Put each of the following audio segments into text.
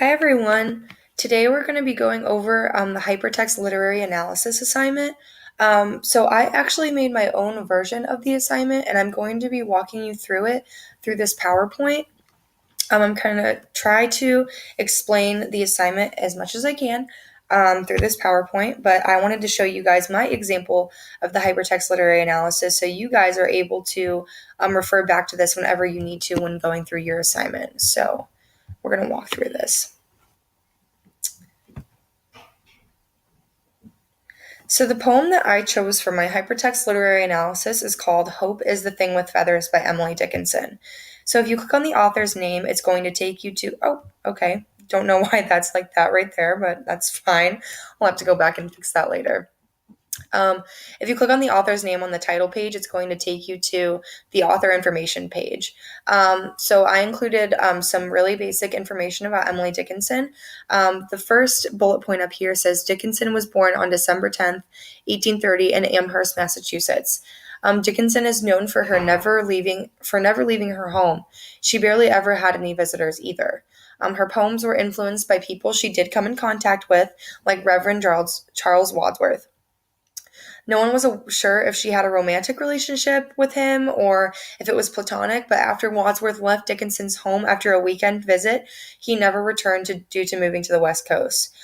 Hi everyone. Today we're going to be going over the Hypertext Literary Analysis assignment. So I actually made my own version of the assignment and I'm going to be walking you through it through this PowerPoint. I'm going to try to explain the assignment as much as I can through this PowerPoint, but I wanted to show you guys my example of the Hypertext Literary Analysis so you guys are able to refer back to this whenever you need to when going through your assignment. So we're going to walk through this. So the poem that I chose for my hypertext literary analysis is called Hope is the Thing with Feathers by Emily Dickinson. So if you click on the author's name, it's going to take you to, okay. Don't know why that's like that right there, but that's fine. I'll have to go back and fix that later. If you click on the author's name on the title page, it's going to take you to the author information page. So I included some really basic information about Emily Dickinson. The first bullet point up here says Dickinson was born on December 10th, 1830 in Amherst, Massachusetts. Dickinson is known for never leaving her home. She barely ever had any visitors either. Her poems were influenced by people she did come in contact with, like Reverend Charles Wadsworth. No one was sure if she had a romantic relationship with him or if it was platonic, but after Wadsworth left Dickinson's home after a weekend visit, he never returned due to moving to the West Coast.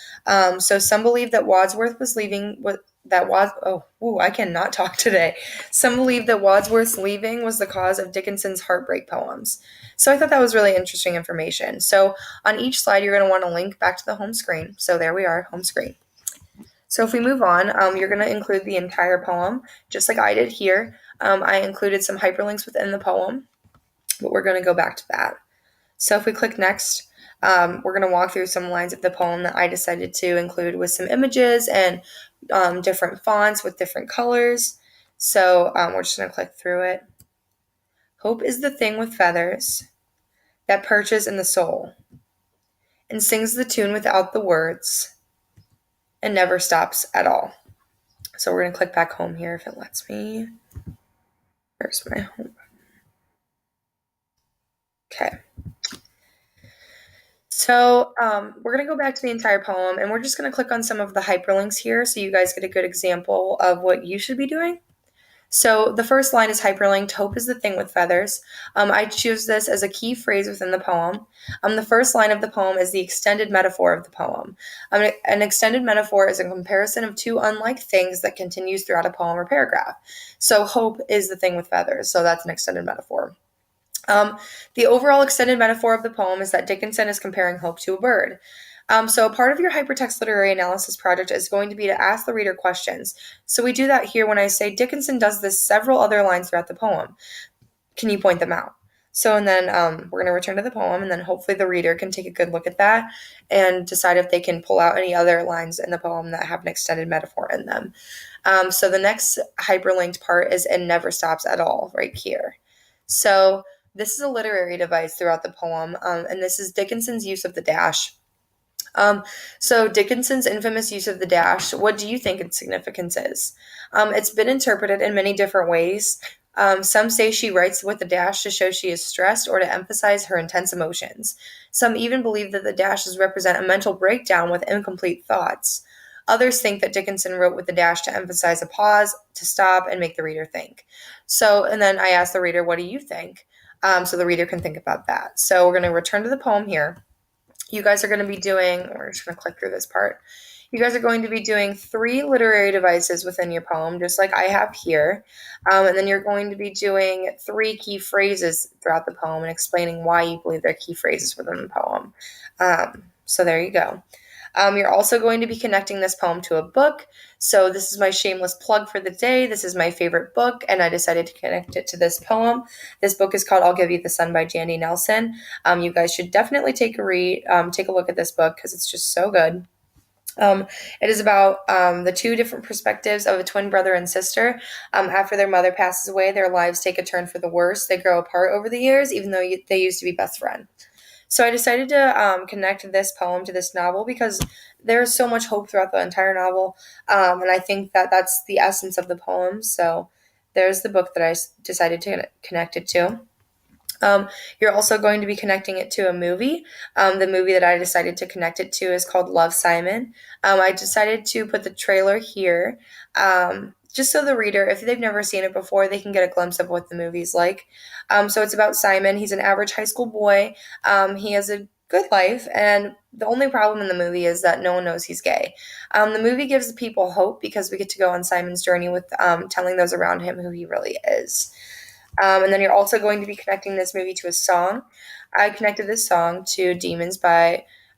So some believe that Wadsworth was leaving I cannot talk today. Some believe that Wadsworth's leaving was the cause of Dickinson's heartbreak poems. So I thought that was really interesting information. So on each slide, you're going to want to link back to the home screen. So there we are, home screen. So if we move on, you're going to include the entire poem, just like I did here. I included some hyperlinks within the poem, but we're going to go back to that. So if we click next, we're going to walk through some lines of the poem that I decided to include with some images and different fonts with different colors. So we're just going to click through it. Hope is the thing with feathers that perches in the soul and sings the tune without the words and never stops at all. So we're going to click back home here if it lets me. Where's my home? Okay. So we're going to go back to the entire poem, and we're just going to click on some of the hyperlinks here so you guys get a good example of what you should be doing. So the first line is hyperlinked, Hope is the thing with feathers. I choose this as a key phrase within the poem. The first line of the poem is the extended metaphor of the poem. An extended metaphor is a comparison of two unlike things that continues throughout a poem or paragraph. So hope is the thing with feathers, so that's an extended metaphor. The overall extended metaphor of the poem is that Dickinson is comparing hope to a bird. So a part of your hypertext literary analysis project is going to be to ask the reader questions. So we do that here when I say Dickinson does this several other lines throughout the poem. Can you point them out? So, and then we're going to return to the poem, and then hopefully the reader can take a good look at that and decide if they can pull out any other lines in the poem that have an extended metaphor in them. So the next hyperlinked part is and never stops at all right here. So this is a literary device throughout the poem, and this is Dickinson's use of the dash. So Dickinson's infamous use of the dash, what do you think its significance is? It's been interpreted in many different ways. Some say she writes with the dash to show she is stressed or to emphasize her intense emotions. Some even believe that the dashes represent a mental breakdown with incomplete thoughts. Others think that Dickinson wrote with the dash to emphasize a pause, to stop, and make the reader think. So, and then I asked the reader, what do you think? So the reader can think about that. So we're going to return to the poem here. You guys are going to be doing, we're just going to click through this part. You guys are going to be doing 3 literary devices within your poem, just like I have here. And then you're going to be doing 3 key phrases throughout the poem and explaining why you believe they're key phrases within the poem. So there you go. You're also going to be connecting this poem to a book. So this is my shameless plug for the day. This is my favorite book, and I decided to connect it to this poem. This book is called I'll Give You the Sun by Jandy Nelson. You guys should definitely take a look at this book because it's just so good. It is about the 2 different perspectives of a twin brother and sister. After their mother passes away, their lives take a turn for the worse. They grow apart over the years, even though they used to be best friends. So I decided to connect this poem to this novel because there's so much hope throughout the entire novel, and I think that that's the essence of the poem. So there's the book that I decided to connect it to. You're also going to be connecting it to a movie. The movie that I decided to connect it to is called Love, Simon. I decided to put the trailer here just so the reader, if they've never seen it before, they can get a glimpse of what the movie's like. So it's about Simon. He's an average high school boy. He has a good life, and the only problem in the movie is that no one knows he's gay. The movie gives people hope because we get to go on Simon's journey with telling those around him who he really is. And then you're also going to be connecting this movie to a song. I connected this song to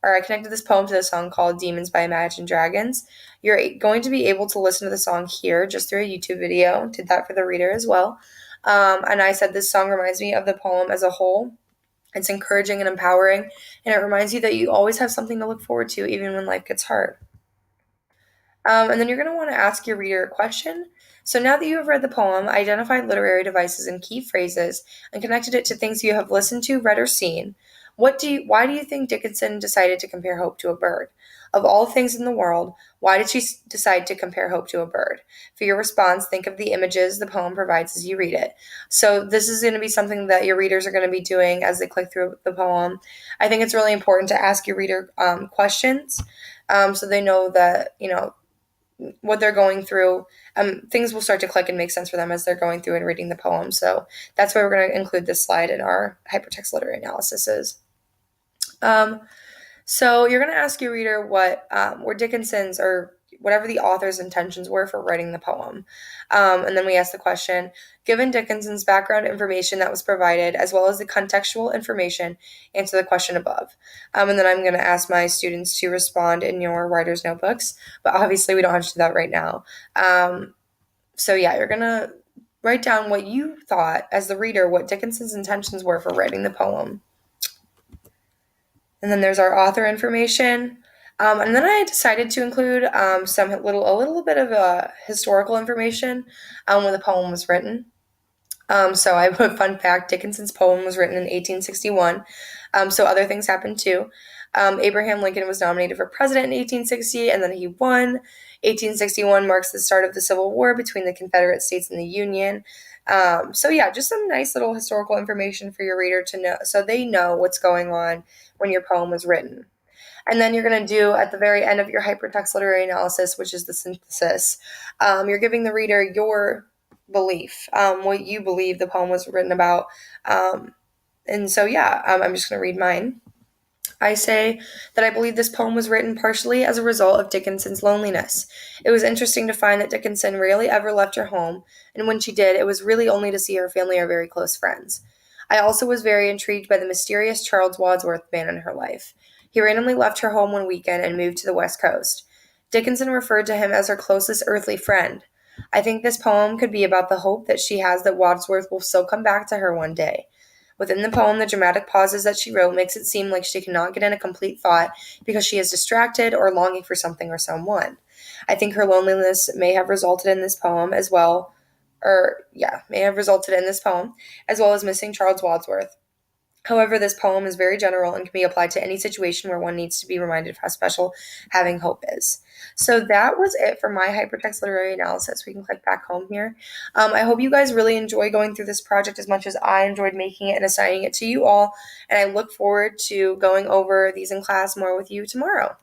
I connected this poem to the song called Demons by Imagine Dragons. You're going to be able to listen to the song here just through a YouTube video. Did that for the reader as well. And I said this song reminds me of the poem as a whole. It's encouraging and empowering, and it reminds you that you always have something to look forward to, even when life gets hard. And then you're going to want to ask your reader a question. So now that you have read the poem, identified literary devices and key phrases, and connected it to things you have listened to, read, or seen, why do you think Dickinson decided to compare hope to a bird? Of all things in the world, why did she decide to compare hope to a bird? For your response, think of the images the poem provides as you read it. So this is going to be something that your readers are going to be doing as they click through the poem. I think it's really important to ask your reader questions so they know that, what they're going through. Things will start to click and make sense for them as they're going through and reading the poem. So that's why we're going to include this slide in our hypertext literary analysis. So you're going to ask your reader what were Dickinson's or whatever the author's intentions were for writing the poem. And then we ask the question, given Dickinson's background information that was provided, as well as the contextual information, answer the question above. And then I'm going to ask my students to respond in your writer's notebooks, but obviously we don't have to do that right now. So yeah, you're going to write down what you thought as the reader, what Dickinson's intentions were for writing the poem. And then there's our author information. And then I decided to include a little bit of historical information when the poem was written. So I put fun fact: Dickinson's poem was written in 1861. So other things happened too. Abraham Lincoln was nominated for president in 1860, and then he won. 1861 marks the start of the Civil War between the Confederate States and the Union. So yeah, just some nice little historical information for your reader to know, so they know what's going on when your poem was written. And then you're going to do, at the very end of your hypertext literary analysis, which is the synthesis, you're giving the reader your belief, what you believe the poem was written about. And so, yeah, I'm just going to read mine. I say that I believe this poem was written partially as a result of Dickinson's loneliness. It was interesting to find that Dickinson rarely ever left her home, and when she did, it was really only to see her family or very close friends. I also was very intrigued by the mysterious Charles Wadsworth man in her life. He randomly left her home one weekend and moved to the West Coast. Dickinson referred to him as her closest earthly friend. I think this poem could be about the hope that she has that Wadsworth will still come back to her one day. Within the poem, the dramatic pauses that she wrote makes it seem like she cannot get in a complete thought because she is distracted or longing for something or someone. I think her loneliness may have resulted in this poem as well, as well as missing Charles Wadsworth. However, this poem is very general and can be applied to any situation where one needs to be reminded of how special having hope is. So that was it for my hypertext literary analysis. We can click back home here. I hope you guys really enjoy going through this project as much as I enjoyed making it and assigning it to you all. And I look forward to going over these in class more with you tomorrow.